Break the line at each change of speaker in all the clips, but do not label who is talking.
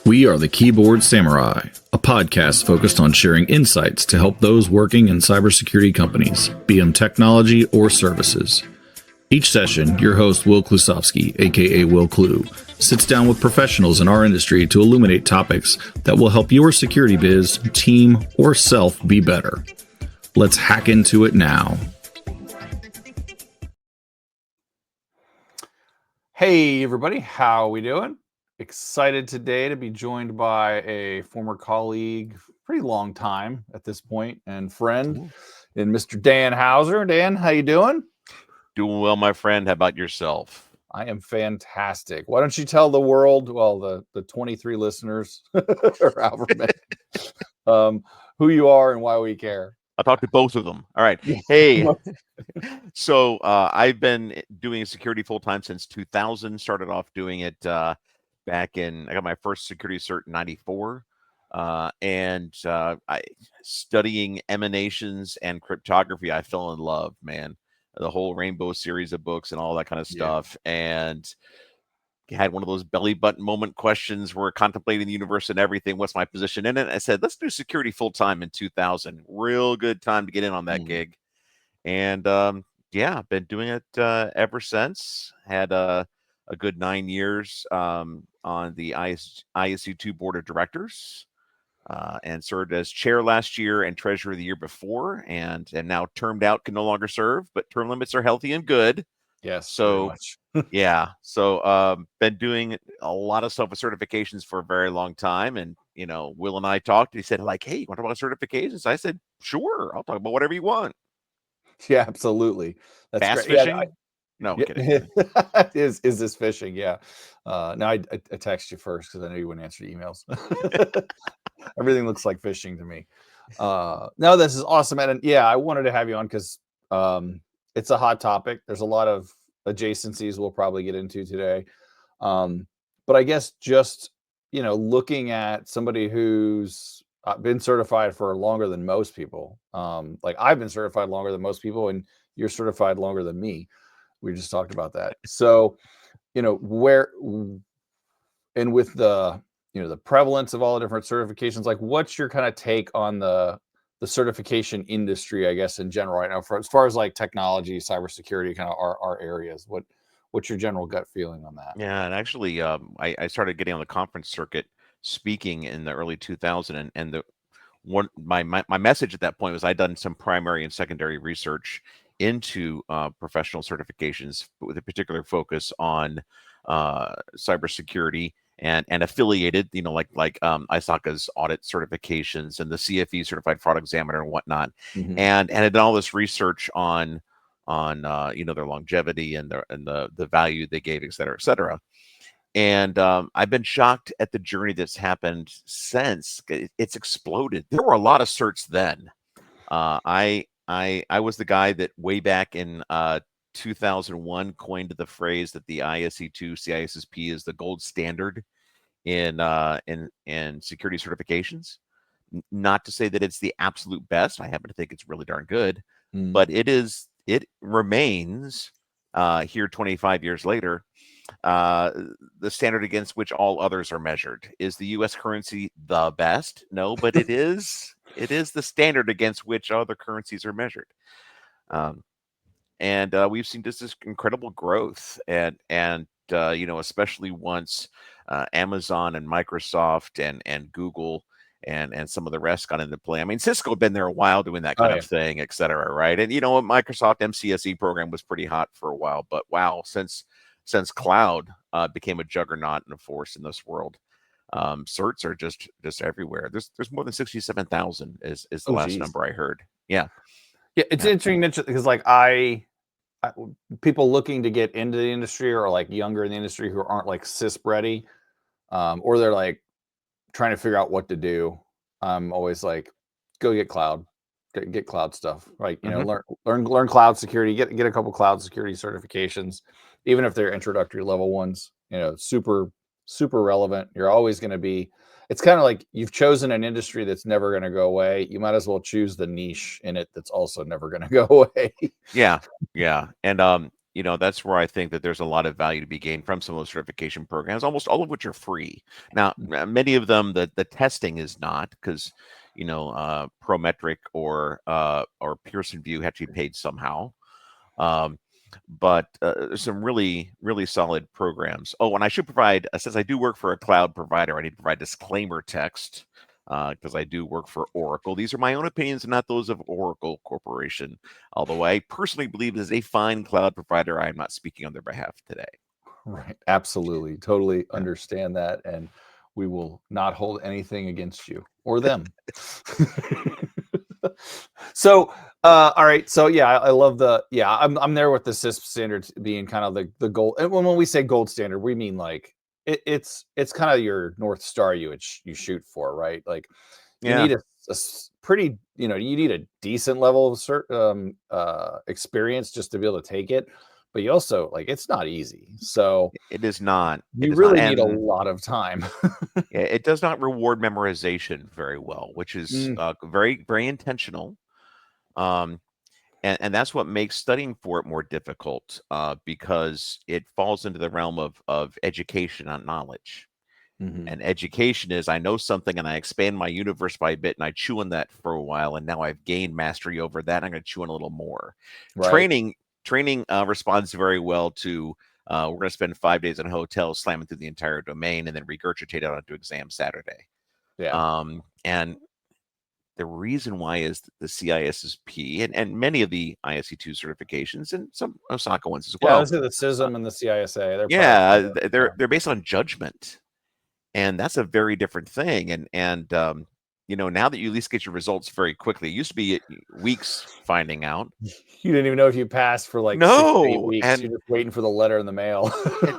We are the Keyboard Samurai, a podcast focused on sharing insights to help those working in cybersecurity companies, be them technology or services. Each session, your host, Wil Klu, aka Wil Klu, sits down with professionals in our industry to illuminate topics that will help your security biz, team, or self be better. Let's hack into it now.
Hey everybody, how we doing? Excited today to be joined by a former colleague, pretty long time at this point, and friend in Mr. Dan Hauser. Dan, how you doing?
Doing well, my friend. How about yourself?
I am fantastic. Why don't you tell the world, well, the 23 listeners, or however many, who you are and why we care?
I'll talk to both of them. All right. Hey, so I've been doing security full-time since 2000. Started off doing it back in, I got my first security cert in 94. Studying emanations and cryptography, I fell in love, man. The whole Rainbow series of books and all that kind of stuff. Yeah. And had one of those belly button moment questions where contemplating the universe and everything. What's my position in it? I said, let's do security full time in 2000. Real good time to get in on that gig. And yeah, been doing it ever since. Had a good 9 years on the ISC² Board of Directors. And served as chair last year and treasurer the year before, and now termed out, can no longer serve, but term limits are healthy and good.
Yes.
So yeah. So been doing a lot of stuff with certifications for a very long time. And you know, Will and I talked. He said, like, hey, you want to talk about certifications? I said, sure, I'll talk about whatever you want.
Yeah, absolutely. That's
bass
great.
fishing.
Yeah,
no, I'm kidding.
Is this fishing? Yeah. No, I text you first because I know you wouldn't answer emails. Everything looks like fishing to me. No, this is awesome. And yeah, I wanted to have you on because it's a hot topic. There's a lot of adjacencies we'll probably get into today. But I guess just, you know, looking at somebody who's been certified for longer than most people. Like I've been certified longer than most people, and you're certified longer than me. We just talked about that. So, you know, and with the, you know, the prevalence of all the different certifications, like what's your kind of take on the certification industry, I guess, in general right now, for as far as like technology, cybersecurity, kind of our areas? What's your general gut feeling on that?
Yeah, and actually, I started getting on the conference circuit speaking in the early 2000, and the one my message at that point was I'd done some primary and secondary research into professional certifications with a particular focus on cybersecurity and affiliated, you know, like ISACA's audit certifications and the CFE certified fraud examiner and whatnot, and had done all this research on you know, their longevity and the value they gave, et cetera, et cetera. And I've been shocked at the journey that's happened since. It's exploded. There were a lot of certs then. I was the guy that way back in 2001 coined the phrase that the ISC² CISSP is the gold standard in security certifications. Not to say that it's the absolute best. I happen to think it's really darn good, but it remains here 25 years later. The standard against which all others are measured. Is the U.S. currency the best? No, but it is. It is the standard against which other currencies are measured. We've seen just this incredible growth, and you know, especially once Amazon and Microsoft and Google and some of the rest got into play. I mean, Cisco had been there a while doing that kind of thing, et cetera, right? And you know, Microsoft MCSE program was pretty hot for a while, but wow, since cloud became a juggernaut and a force in this world, certs are just everywhere. There's more than 67,000 is the last number I heard. Yeah,
it's interesting because like people looking to get into the industry or like younger in the industry who aren't like CISSP ready, or they're like trying to figure out what to do. I'm always like, go get cloud stuff, right? You know, learn cloud security, get a couple cloud security certifications, even if they're introductory level ones, you know, super relevant. You're always going to be, it's kind of like you've chosen an industry that's never going to go away. You might as well choose the niche in it that's also never going to go away.
Yeah. And that's where I think that there's a lot of value to be gained from some of those certification programs, almost all of which are free. Now, many of them, the testing is not, because Prometric or Pearson VUE have to be paid somehow. But there's some really, really solid programs. Oh, and I should provide, since I do work for a cloud provider, I need to provide disclaimer text, because I do work for Oracle. These are my own opinions and not those of Oracle Corporation. Although I personally believe it is a fine cloud provider, I am not speaking on their behalf today.
Right. Absolutely. Totally understand that. And we will not hold anything against you or them. So, all right. So yeah, I love I'm there with the CISSP standards being kind of the gold. And when we say gold standard, we mean like it's kind of your North Star you shoot for, right? Like you need a pretty, you need a decent level of experience just to be able to take it. But you also, like, it's not easy. So
it is not.
You really need a lot of time.
Yeah, it does not reward memorization very well, which is very, very intentional. And that's what makes studying for it more difficult, because it falls into the realm of education, not knowledge. And education is, I know something and I expand my universe by a bit and I chew on that for a while, and now I've gained mastery over that. I'm going to chew on a little more.
Right.
Training responds very well to, we're going to spend 5 days in a hotel slamming through the entire domain and then regurgitate it onto exam Saturday.
Yeah.
And the reason why is the CISSP and many of the ISC² certifications and some Osaka ones as well.
Yeah, the CISM and the CISA.
They're based on judgment. And that's a very different thing. And now that you at least get your results very quickly, it used to be weeks finding out.
You didn't even know if you passed for like 6 to 8 weeks. You're just waiting for the letter in the mail.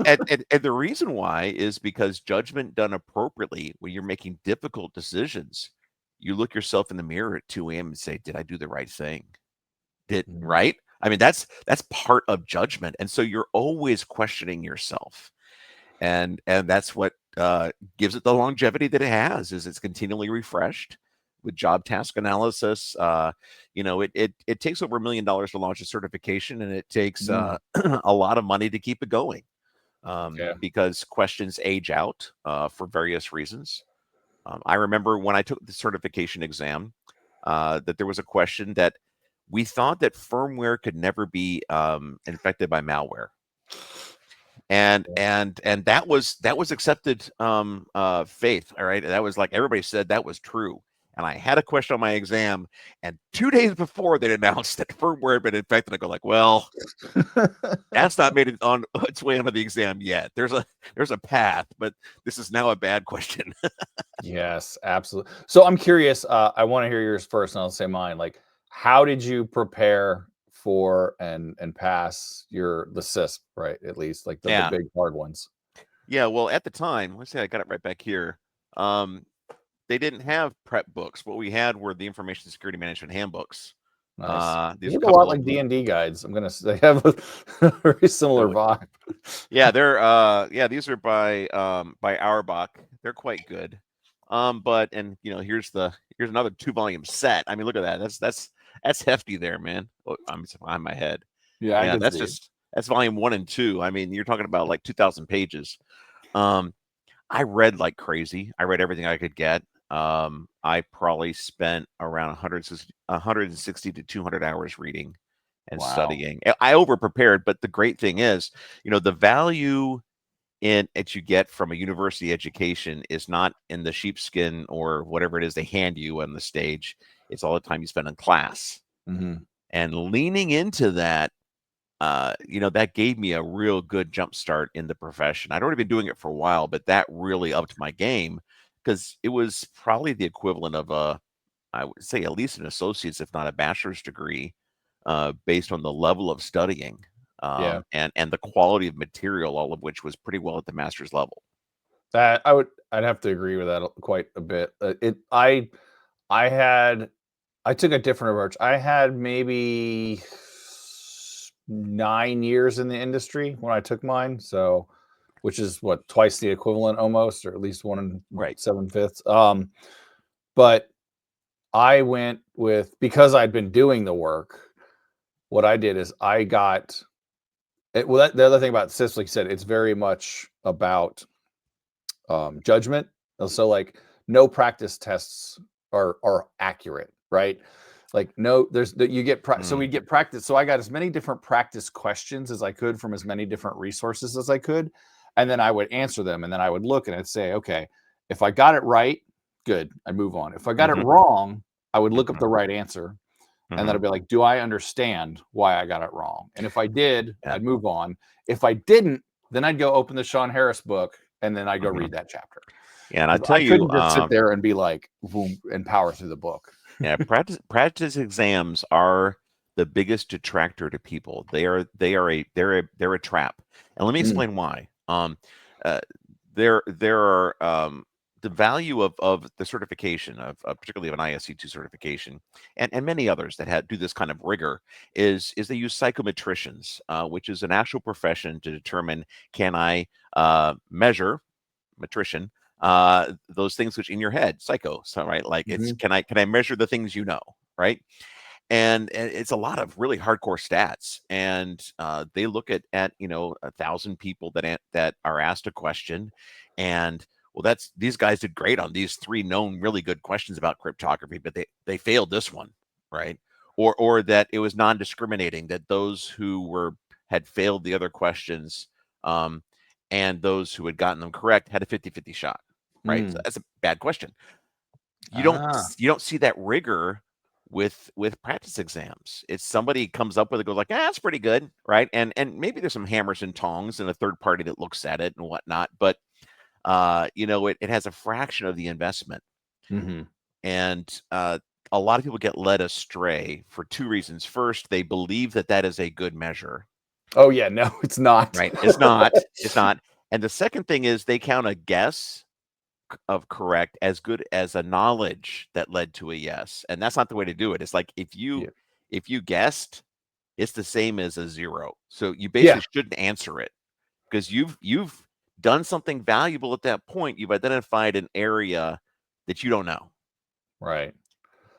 and the reason why is because judgment done appropriately, when you're making difficult decisions, you look yourself in the mirror at 2 a.m. and say, did I do the right thing? Right? I mean, that's part of judgment. And so you're always questioning yourself. And that's what gives it the longevity that it has, is it's continually refreshed with job task analysis. It takes over $1 million to launch a certification, and it takes a lot of money to keep it going, because questions age out for various reasons. I remember when I took the certification exam, that there was a question that we thought that firmware could never be infected by malware. And that was accepted faith. All right. That was like, everybody said that was true. And I had a question on my exam, and 2 days before they announced that firmware had been infected, I go like, well, that's not made it on its way onto the exam yet. There's a path, but this is now a bad question.
Yes, absolutely. So I'm curious, I want to hear yours first and I'll say mine. Like, how did you prepare for and pass the CISSP, right? At least like the big hard ones.
Yeah, well, at the time, let's say I got it right back here. They didn't have prep books. What we had were the information security management handbooks.
Nice.
There's
a lot like D&D guides. I'm gonna say, they have a very similar vibe.
Yeah, they're these are by Auerbach. They're quite good. But here's another 2-volume set. I mean, look at that. That's hefty there, man. Oh, I'm behind my head.
Yeah,
that's volume 1 and 2. I mean, you're talking about like 2,000 pages. I read like crazy. I read everything I could get. I probably spent around 160 to 200 hours reading and studying. I over prepared, but the great thing is, the value that you get from a university education is not in the sheepskin or whatever it is they hand you on the stage. It's all the time you spend in class. And leaning into that, that gave me a real good jump start in the profession. I'd already been doing it for a while, but that really upped my game, because it was probably the equivalent of I would say at least an associate's, if not a bachelor's degree, based on the level of studying, and the quality of material, all of which was pretty well at the master's level.
That I'd have to agree with that quite a bit. I took a different approach. I had maybe 9 years in the industry when I took mine. So, which is what, twice the equivalent almost, or at least 1 7/5. But I went with, because I'd been doing the work, what I did is I got Well, the other thing about CISSP, like you said, it's very much about judgment. So like no practice tests are accurate, right? Like no, you get so we get practice. So I got as many different practice questions as I could from as many different resources as I could, and then I would answer them, and then I would look and I'd say, okay, if I got it right, good, I'd move on. If I got it wrong, I would look up the right answer, and then I'd be like, do I understand why I got it wrong? And if I did, I'd move on. If I didn't, then I'd go open the Sean Harris book, and then I'd go read that chapter.
Yeah, and I tell you,
couldn't just sit there and be like, boom, and power through the book.
Yeah, practice exams are the biggest detractor to people. They're a trap. And let me explain why. There are the value of the certification of particularly of an ISC² certification and many others that do this kind of rigor is they use psychometricians, which is an actual profession to determine, can I measure metrician those things which in your head, psycho, so right, like it's can I measure the things, right? And it's a lot of really hardcore stats, and they look at 1,000 people that are asked a question, and well, these guys did great on these 3 known really good questions about cryptography, but they failed this one, right? Or that it was non-discriminating, that those who had failed the other questions and those who had gotten them correct had a 50-50 shot, right? So that's a bad question. You don't see that rigor with practice exams. It's somebody comes up with it, goes like, that's pretty good, right? And maybe there's some hammers and tongs and a third party that looks at it and whatnot, but it has a fraction of the investment. And a lot of people get led astray for 2 reasons. First, they believe that is a good measure.
Oh yeah, no, it's not.
Right? It's not. It's not. And the second thing is they count a guess of correct as good as a knowledge that led to a yes, and that's not the way to do it. It's like if you guessed, it's the same as a 0. So you basically shouldn't answer it because you've done something valuable at that point. You've identified an area that you don't know,
right?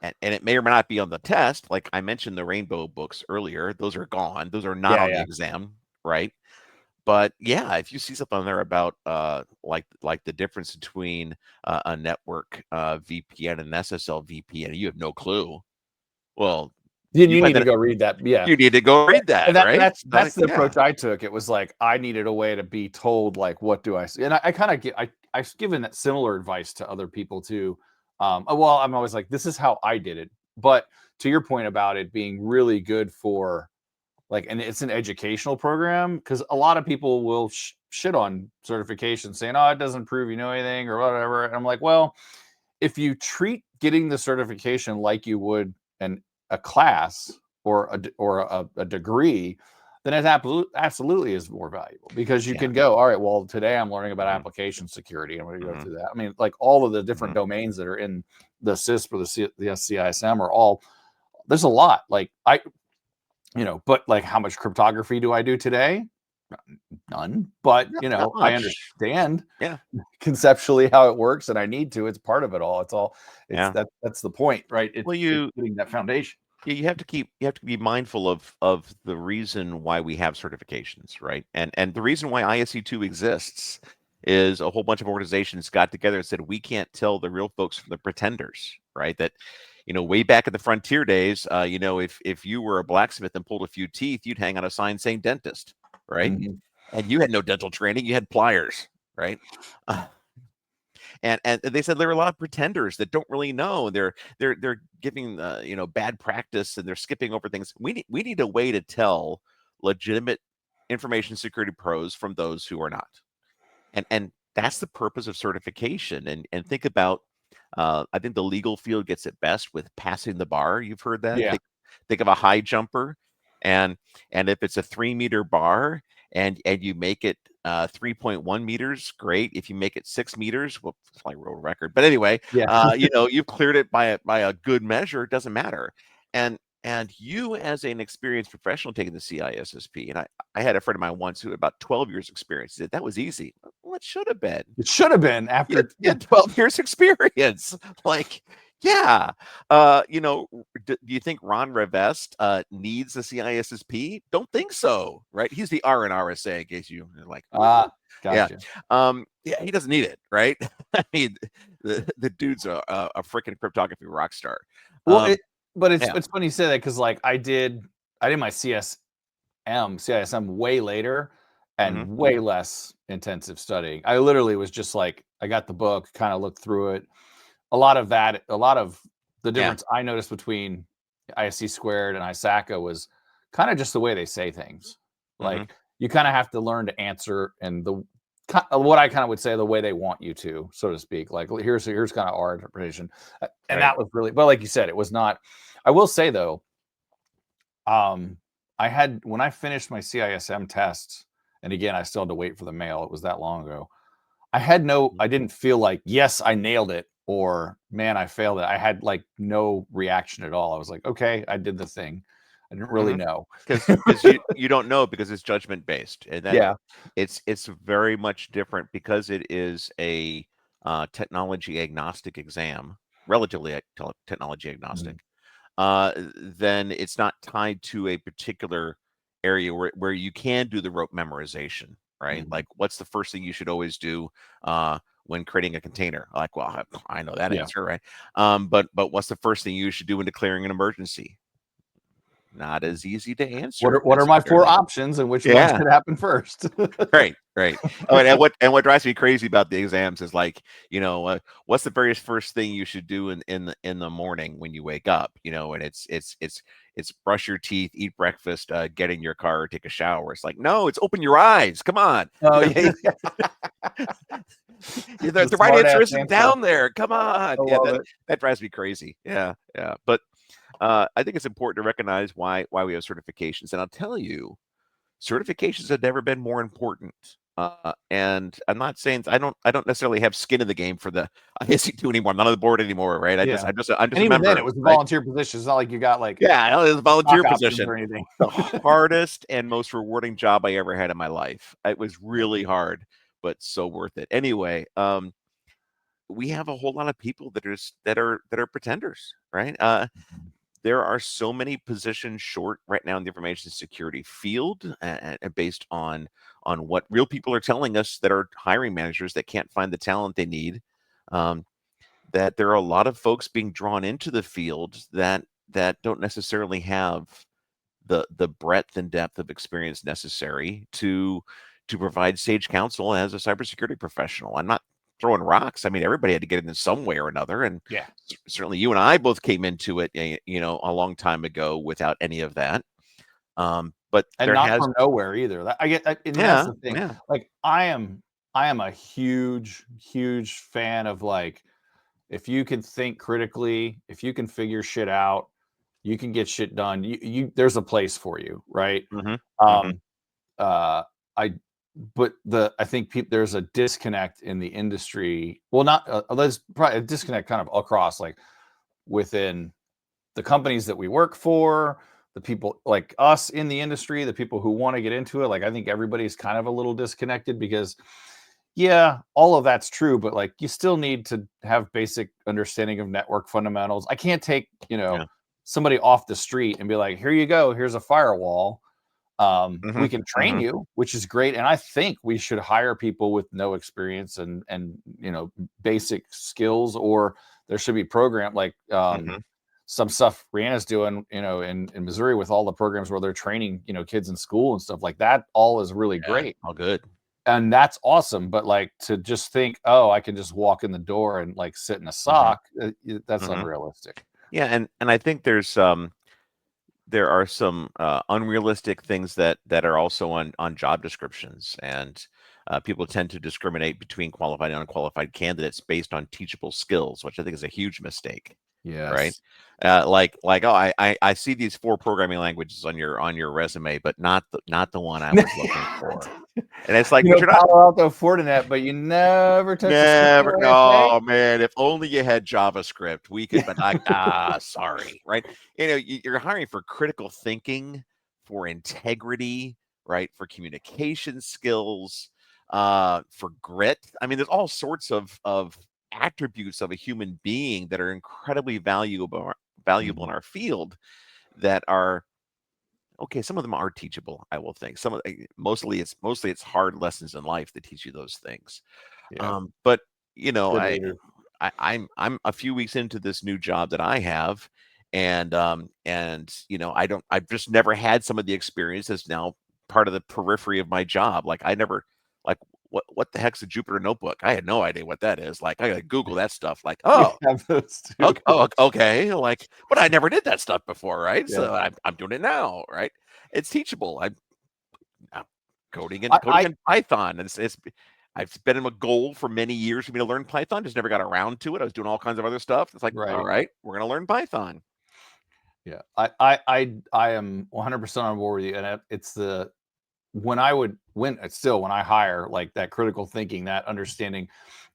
And it may or may not be on the test. Like I mentioned the rainbow books earlier, those are gone. Those are not on the exam, right? But yeah, if you see something on there about like the difference between a network VPN and an SSL VPN, you have no clue. Well,
you need to go read that. Yeah,
you need to go read that. Right?
That's the approach I took. It was like I needed a way to be told like what do I see, and I kind of get I've given that similar advice to other people too. Well, I'm always like, this is how I did it. But to your point about it being really good for like, and it's an educational program, because a lot of people will shit on certification saying, oh, it doesn't prove you know anything or whatever. And I'm like, well, if you treat getting the certification like you would a class or a degree, then it absolutely is more valuable, because you can go, all right, well, today I'm learning about application security. I'm going to go through that. I mean, like all of the different domains that are in the CISSP or the CISM are all, there's a lot. Like but like how much cryptography do I do today? None. But I understand conceptually how it works, and I need to. It's part of it all. That's the point, right? It's getting that foundation.
You have to be mindful of the reason why we have certifications, right? And the reason why ISC² exists is a whole bunch of organizations got together and said, we can't tell the real folks from the pretenders, right? That way back in the frontier days, if you were a blacksmith and pulled a few teeth, you'd hang on a sign saying dentist, right? And you had no dental training, you had pliers, right? And they said there are a lot of pretenders that don't really know. They're giving bad practice, and they're skipping over things. We need a way to tell legitimate information security pros from those who are not. And that's the purpose of certification. And think about I think the legal field gets it best with passing the bar. You've heard that?
Yeah.
Think of a high jumper, and if it's a 3-meter bar and you make it 3.1 meters, great. If you make it 6 meters, well, it's like world record. But anyway, you've cleared it by a good measure. It doesn't matter. And you, as an experienced professional taking the CISSP, and I had a friend of mine once who had about 12 years experience. He said, that was easy. Well, it should have been.
It should have been after
12 years experience. Like, Yeah. Do you think Ron Rivest needs a CISSP? Don't think so, right? He's the R in RSA, in case you're like,
Ah,
yeah.
gotcha.
Yeah, he doesn't need it, right? I mean, the dude's a freaking cryptography rock star.
Well, but
yeah.
it's funny you say that, because like I did my CISM way later and way less intensive studying. I literally was just like, I got the book, kind of looked through it. A lot of the difference I noticed between ISC² and ISACA was kind of just the way they say things. Like you kind of have to learn to answer, and what I kind of would say, the way they want you to, so to speak. Like here's kind of our interpretation, and that was really. But like you said, it was not. I will say though, I had, when I finished my CISM tests, and again, I still had to wait for the mail. It was that long ago. I didn't feel like, yes, I nailed it, or man, I failed it. I had like no reaction at all. I was like, okay, I did the thing. I didn't really know.
Because you don't know, because it's judgment based, and that
Yeah.
it's very much different because it is a technology agnostic exam, relatively technology agnostic. Then it's not tied to a particular area where you can do the rote memorization, right? Like, what's the first thing you should always do when creating a container? Like, well, I know that answer, right? But what's the first thing you should do when declaring an emergency? Not as easy to answer.
What are my 4 options, and which one should happen first?
Right. Oh, and what drives me crazy about the exams is, like, what's the very first thing you should do in the morning when you wake up? And it's brush your teeth, eat breakfast, get in your car, take a shower. It's like, no, it's open your eyes. Come on.
Oh yeah.
The right answer isn't down there. Come on. That drives me crazy. Yeah. But I think it's important to recognize why we have certifications, and I'll tell you, certifications have never been more important. And I'm not saying I don't necessarily have skin in the game for the ISC² anymore. I'm not on the board anymore, right? I'm just
and
a
even
member.
then, it was a volunteer position. It's not like you got like
it was a volunteer position
or anything.
The hardest and most rewarding job I ever had in my life. It was really hard, but so worth it. Anyway, we have a whole lot of people that are pretenders, right? There are so many positions short right now in the information security field, and based on what real people are telling us that are hiring managers that can't find the talent they need, that there are a lot of folks being drawn into the field that don't necessarily have the breadth and depth of experience necessary to provide sage counsel as a cybersecurity professional. I'm not throwing rocks. I mean, everybody had to get in some way or another, and certainly you and I both came into it, a long time ago without any of that. But
and not from nowhere either. That's the thing.
Yeah.
Like I am a huge fan of, like, if you can think critically, if you can figure shit out, you can get shit done. There's a place for you, right? I think there's a disconnect in the industry. Well, not there's probably a disconnect kind of across, like within the companies that we work for, the people like us in the industry, the people who want to get into it. Like, I think everybody's kind of a little disconnected, because all of that's true, but like you still need to have basic understanding of network fundamentals. I can't take, somebody off the street and be like, here you go, here's a firewall. We can train you, which is great. And I think we should hire people with no experience and basic skills, or there should be program like some stuff Rihanna's doing, in Missouri, with all the programs where they're training, kids in school and stuff like that. All is really great.
All good.
And that's awesome. But like, to just think, oh, I can just walk in the door and like sit in a sock, that's unrealistic.
Yeah. And I think there are some unrealistic things that are also on job descriptions, and people tend to discriminate between qualified and unqualified candidates based on teachable skills, which I think is a huge mistake.
Yes.
Right. Oh, I see these 4 programming languages on your resume, but not the one I was looking for. And it's like,
you're Palo Alto Fortinet, but you never touch
never. Oh man, if only you had JavaScript, we could. But sorry, right? You're hiring for critical thinking, for integrity, right? For communication skills, for grit. I mean, there's all sorts of attributes of a human being that are incredibly valuable in our field that are okay. Some of them are teachable, I will think. Mostly it's hard lessons in life that teach you those things.
Yeah.
But you know,
Good leader.
I'm a few weeks into this new job that I have, and you know, I've just never had some of the experience that's now part of the periphery of my job. Like I never like what the heck's a Jupyter notebook? I had no idea what that is. Like I gotta Google that stuff. Like,
We
oh,
have those too.
okay. Like, but I never did that stuff before, right?
Yeah.
So I'm doing it now, right? It's teachable. I'm coding in Python. I've been in a goal for many years for me to learn Python. Just never got around to it. I was doing all kinds of other stuff. It's like, all
Right.
right, we're gonna learn Python.
Yeah. I am 100% on board with you. And it's when I hire, like that critical thinking, that understanding,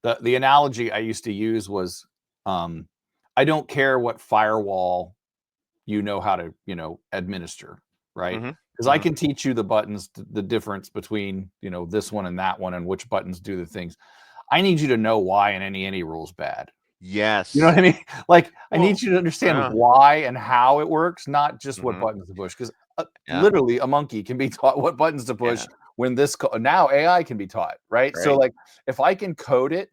the analogy I used to use was, I don't care what firewall you know how to, administer, right?
Mhm,
Because I
mhm.
can teach you the buttons, the difference between, this one and that one, and which buttons do the things. I need you to know why an any rule's bad. You know
Yes.
what I mean? Like, I
Well,
need you to understand
yeah.
why and how it works, not just what
Mhm.
buttons to push. Because
Yeah,
literally, a monkey can be taught what buttons to push
yeah,
when now AI can be taught, right? So,
right.
like, if I can code it,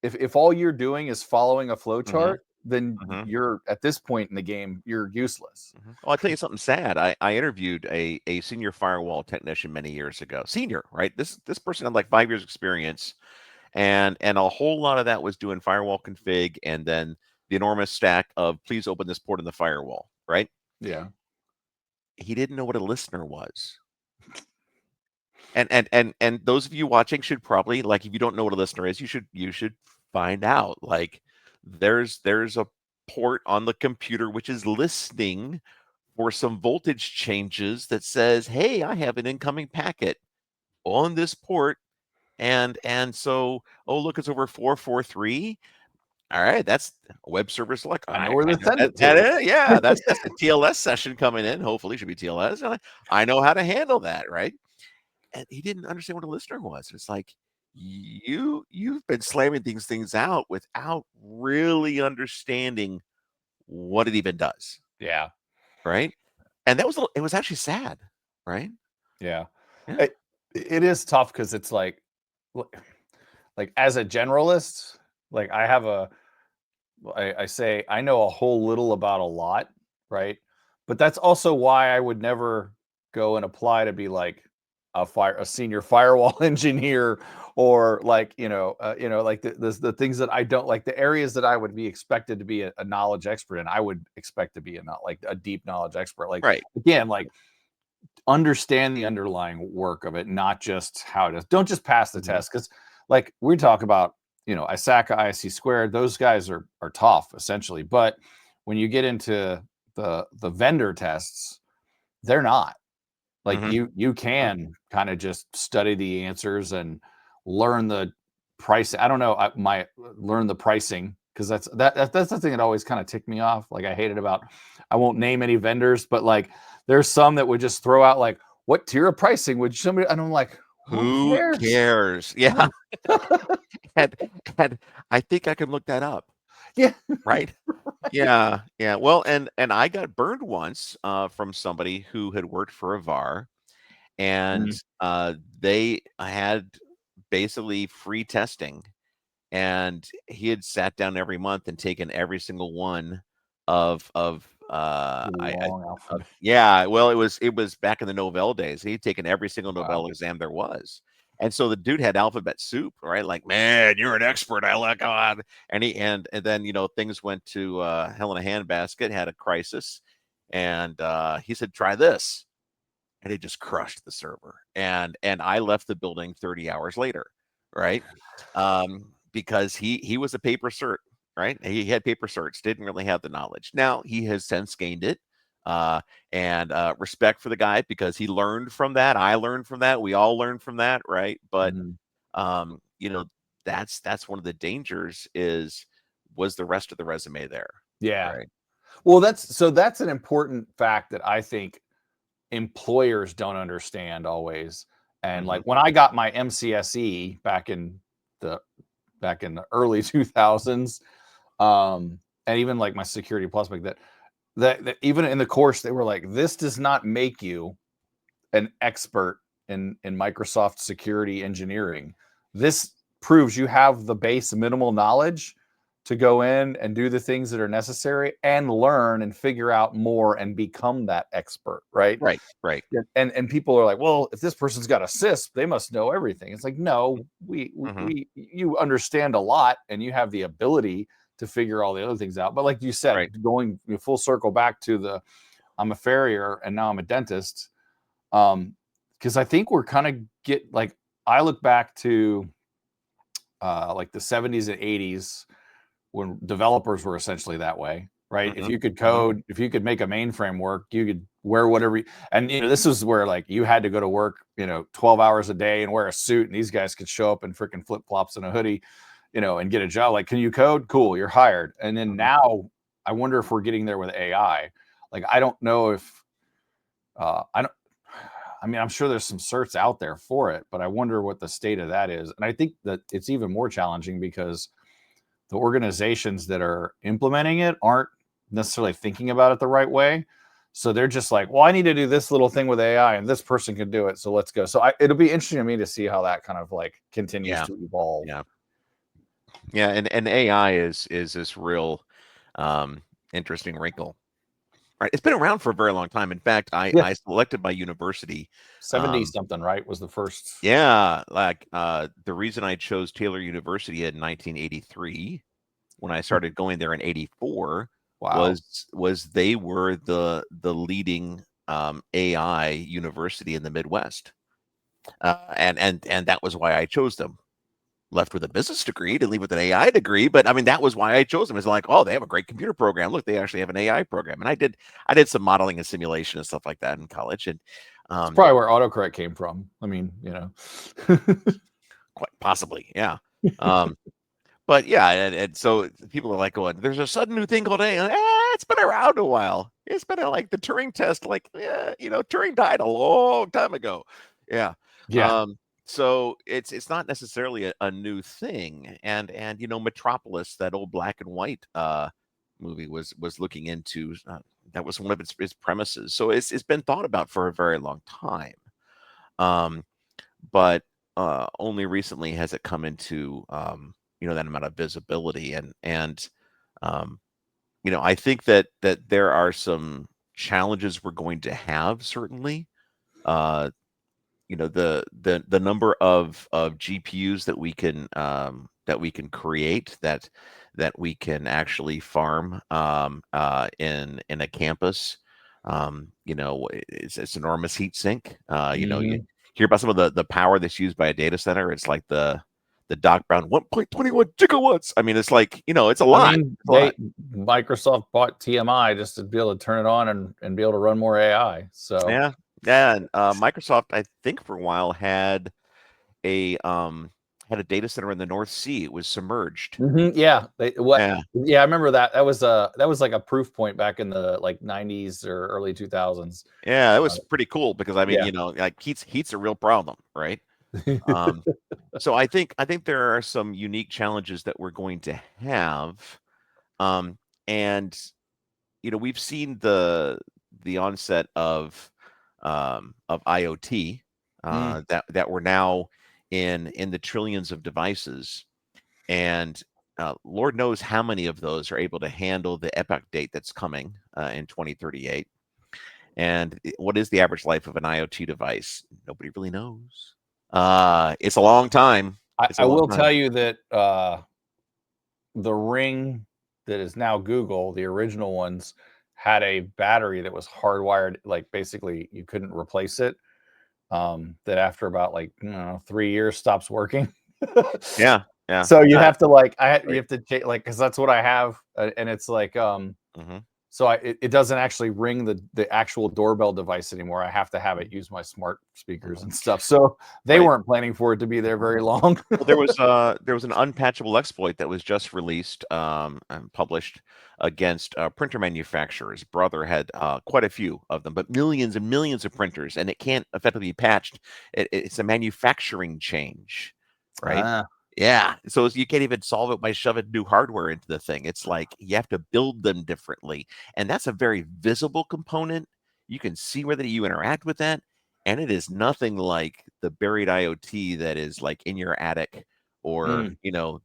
if all you're doing is following a flow
Mhm,
chart, then
mhm,
you're at this point in the game, you're useless.
mhm. Well, I'll tell you something sad. I interviewed a senior firewall technician many years ago. Senior, right? This person had like 5 years experience, and a whole lot of that was doing firewall config and then the enormous stack of please open this port in the firewall, right?
Yeah.
He didn't know what a listener was. And those of you watching should probably, like, if you don't know what a listener is, you should find out. Like there's a port on the computer which is listening for some voltage changes that says, "Hey, I have an incoming packet on this port." And so, oh, look, it's over 443. All right, that's a web server select.
I know
I
where
I
to
know
send it
that
to.
is, yeah, that's a TLS session coming in. Hopefully, it should be TLS. I know how to handle that, right? And he didn't understand what a listener was. It's like you've been slamming things out without really understanding what it even does,
Yeah.
right? And it was actually sad, right?
Yeah.
Yeah.
It is tough because it's like as a generalist, like I say I know a whole little about a lot, right? But that's also why I would never go and apply to be like a senior firewall engineer, or like, like the things that I don't like, the areas that I would be expected to be a knowledge expert in. I would expect to be not like a deep knowledge expert. Like,
Right.
again, like, understand the underlying work of it, not just how it is. Don't just pass the
Mhm.
test. Because, like, we talk about, ISACA, ISC², those guys are tough essentially. But when you get into the vendor tests, they're not. Like,
Mhm.
you
Mhm.
can kind of just study the answers and learn the price. I don't know. Learn the pricing, because that's the thing that always kind of ticked me off. Like, I hated about. I won't name any vendors, but like, there's some that would just throw out like, what tier of pricing would somebody? And I'm like, who
Who
cares?
cares? Yeah. And and I think I can look that up,
Yeah.
right? Yeah, yeah. Well, and I got burned once from somebody who had worked for a VAR, and
Mm.
they had basically free testing, and he had sat down every month and taken every single one of
Long
of
alphabet.
yeah. Well, it was back in the Novell days. He'd taken every single
Wow.
Novell exam there was. And so the dude had alphabet soup, right? Like, man, you're an expert. I like God. And then things went to hell in a handbasket, had a crisis, and he said, try this. And it just crushed the server. And I left the building 30 hours later, right? Because he was a paper cert, right? He had paper certs, didn't really have the knowledge. Now he has since gained it. And respect for the guy because he learned from that. I learned from that. We all learned from that, right? But
Mhm.
um, you know, that's one of the dangers is was the rest of the resume there,
Yeah.
right?
Well, that's an important fact that I think employers don't understand always. And
Hmm.
like, when I got my MCSE back in the back in the early 2000s. And even like my Security Plus, like that even in the course, they were like, this does not make you an expert in Microsoft security engineering. This proves you have the base minimal knowledge to go in and do the things that are necessary and learn and figure out more and become that expert, right?
Right.
And people are like, well, if this person's got a CISSP, they must know everything. It's like, no, you understand a lot and you have the ability to figure all the other things out. But like you said, going full circle back to I'm a farrier and now I'm a dentist. Because I think we're kind of like, I look back to like the 70s and 80s when developers were essentially that way, right? If you could code, if you could make a mainframe work, you could wear whatever. And this is where like you had to go to work, 12 hours a day and wear a suit, and these guys could show up in freaking flip flops and a hoodie, and get a job. Like, can you code? Cool, you're hired. And then now, I wonder if we're getting there with AI. Like, I don't know if I'm sure there's some certs out there for it, but I wonder what the state of that is. And I think that it's even more challenging because the organizations that are implementing it aren't necessarily thinking about it the right way. So they're just like, well, I need to do this little thing with AI and this person can do it. So let's go. So it'll be interesting to me to see how that kind of like continues to evolve.
Yeah. And AI is this real interesting wrinkle. Right. It's been around for a very long time. In fact, I selected my university.
70 something, right? Was the first.
Yeah. Like the reason I chose Taylor University in 1983, when I started going there in 84, was they were the leading AI university in the Midwest. And that was why I chose them. Left with a business degree to leave with an AI degree, but I mean that was why I chose them. It's like, oh, they have a great computer program. Look, they actually have an AI program, and I did some modeling and simulation and stuff like that in college. And
it's probably where autocorrect came from. I mean,
quite possibly, yeah. But yeah, and so people are like going, there's a sudden new thing called AI. It's been around a while. It's been like the Turing test. Like, Turing died a long time ago. Yeah. So it's not necessarily a new thing, and Metropolis, that old black and white movie, was looking into that was one of its premises. So it's been thought about for a very long time, but only recently has it come into that amount of visibility, and I think that there are some challenges we're going to have, certainly. The number of GPUs that we can create, that we can actually farm in a campus, it's enormous heat sink. You hear about some of the power that's used by a data center. It's like the Doc Brown 1.21 gigawatts. I mean, it's like, it's a lot.
Microsoft bought TMI just to be able to turn it on and be able to run more AI. So
yeah. And Microsoft, I think for a while, had a data center in the North Sea. It was submerged.
Yeah. I remember that. That was like a proof point back in the like 90s or early 2000s.
Yeah, it was pretty cool because I mean, like heat's a real problem, right? So I think there are some unique challenges that we're going to have, and we've seen the onset of IoT, that we're now in the trillions of devices, and Lord knows how many of those are able to handle the epoch date that's coming in 2038. And what is the average life of an IoT device? Nobody really knows. It's a long time.
I will tell you that the Ring that is now Google, the original ones, had a battery that was hardwired, like basically you couldn't replace it. That after about 3 years stops working.
Yeah.
So you have to you have to take because that's what I have, and it's like so it doesn't actually ring the actual doorbell device anymore. I have to have it use my smart speakers and stuff. So they weren't planning for it to be there very long.
Well, there was an unpatchable exploit that was just released and published against printer manufacturers. Brother had quite a few of them, but millions and millions of printers, and it can't effectively be patched. It's a manufacturing change, right? Yeah. So you can't even solve it by shoving new hardware into the thing. It's like you have to build them differently. And that's a very visible component. You can see whether you interact with that. And it is nothing like the buried IoT that is like in your attic or,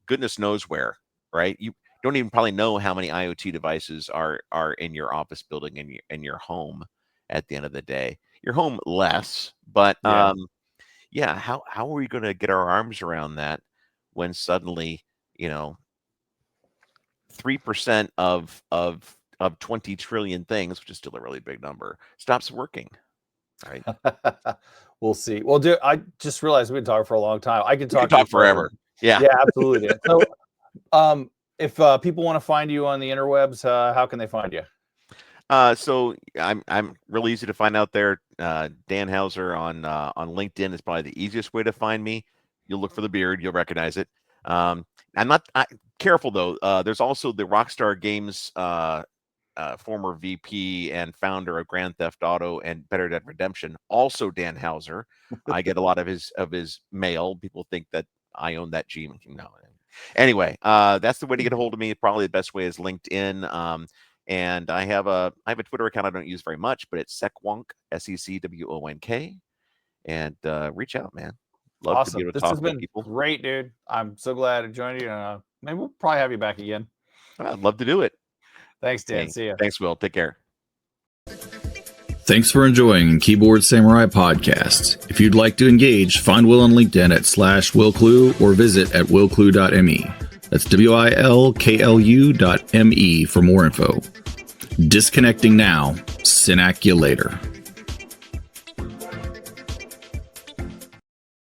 goodness knows where, right? You don't even probably know how many IoT devices are in your office building and in your home at the end of the day. Your home less, but yeah, how are we going to get our arms around that when suddenly, 3% of 20 trillion things, which is still a really big number, stops working, right?
We'll see. Well, dude, I just realized we've been talking for a long time. I could
We could
talk
talk forever. Yeah.
Yeah, absolutely. Dan. So, if people want to find you on the interwebs, how can they find you?
So I'm really easy to find out there. Dan Hauser on LinkedIn is probably the easiest way to find me. You'll look for the beard, you'll recognize it. I'm not careful though. There's also the Rockstar Games former VP and founder of Grand Theft Auto and Better Dead Redemption, also Dan Hauser. I get a lot of his mail. People think that I own that Gmail. No. Anyway, that's the way to get a hold of me. Probably the best way is LinkedIn. And I have a Twitter account I don't use very much, but it's Secwonk, SECWONK. And reach out, man. Love to be able to talk to people.
Great, dude. I'm so glad I joined you. Maybe we'll probably have you back again.
I'd love to do it.
Thanks, Dan. See ya.
Thanks, Will. Take care.
Thanks for enjoying Keyboard Samurai Podcast. If you'd like to engage, find Will on LinkedIn at /Wil Klu or visit at wilklu.me. That's WILKLU.me for more info. Disconnecting now. Synac you later.